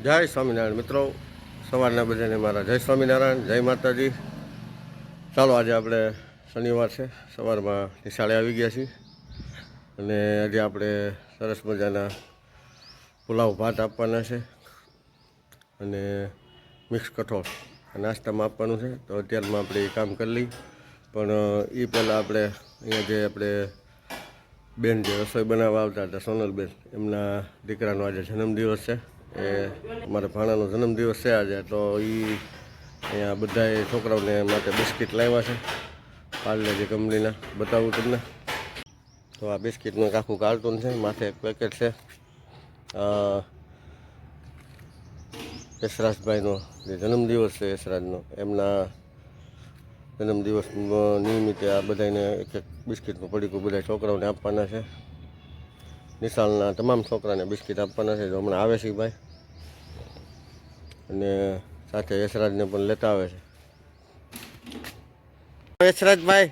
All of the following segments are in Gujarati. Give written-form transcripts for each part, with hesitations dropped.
જય સ્વામિનારાયણ મિત્રો, સવારના બધાને મારા જય સ્વામિનારાયણ, જય માતાજી. ચાલો, આજે આપણે શનિવાર છે, સવારમાં નિશાળે આવી ગયા છીએ અને આજે આપણે સરસ મજાના પુલાવ ભાત આપવાના છે અને મિક્સ કઠોળ નાસ્તામાં આપવાનું છે. તો અત્યારમાં આપણે એ કામ કરી લઈ, પણ એ પહેલાં આપણે અહીંયા જે આપણે બેન જે રસોઈ બનાવવા આવતા હતા, સોનલબેન, એમના દીકરાનો આજે જન્મદિવસ છે. એ મારા ભાણાનો જન્મદિવસ છે આજે. તો એ અહીંયા બધાએ છોકરાઓને માટે બિસ્કિટ લાવ્યા છે, પાર્લે જે કંપનીના. બતાવું તમને. તો આ બિસ્કિટનું એક આખું કાર્ટૂન છે, માથે એક પેકેટ છે. યશરાજભાઈનો જે જન્મદિવસ છે, યશરાજનો, એમના જન્મદિવસ નિમિત્તે આ બધાને એક એક બિસ્કિટનું પડીકું બધા છોકરાઓને આપવાના છે. નિશાળના તમામ છોકરાને બિસ્કિટ આપવાના છે. જો હમણાં આવે છે ભાઈ, અને સાથે યશરાજને પણ લેતા આવે છે. યશરાજભાઈ,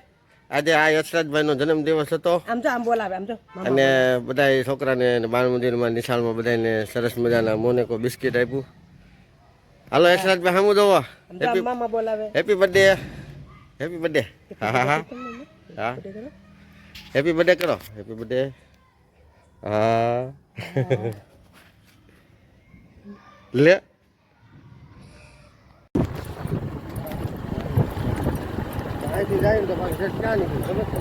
આજે આ યશરાજભાઈનો જન્મદિવસ હતો અને બધા છોકરાને બાળ મંદિરમાં નિશાળમાં બધાને સરસ મજાના મોનેકો બિસ્કિટ આપ્યું. હાલો યશરાજભાઈ, સામું જોવો. Happy birthday. Happy birthday. હા હા હા હા, હેપી બર્થડે કરો. Happy birthday. હા લે. અહીંથી જાય ને તો પાછી ક્યાં નીકળી ખબર છે?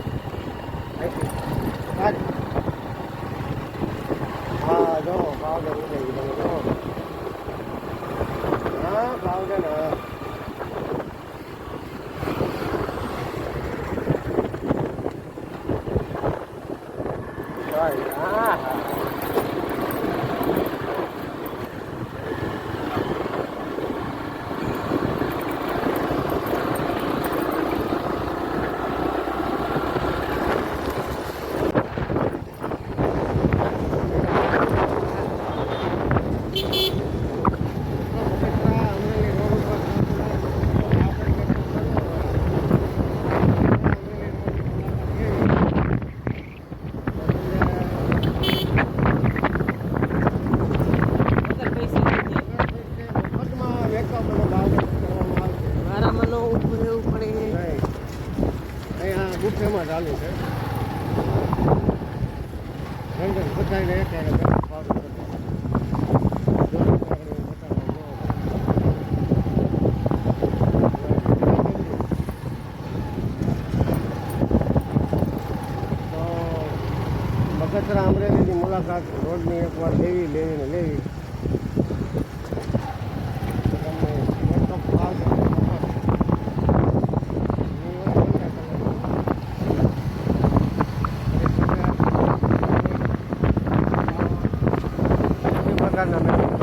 હા, જો ભાવનગર ઉઠાઈ તમે જો. હા, ભાવનગર. હા હા. ગુફેમાં ચાલુ છે. બધાને એક બગસરા અમરેલીની મુલાકાત રોડની એકવાર લેવી. પ્રકારના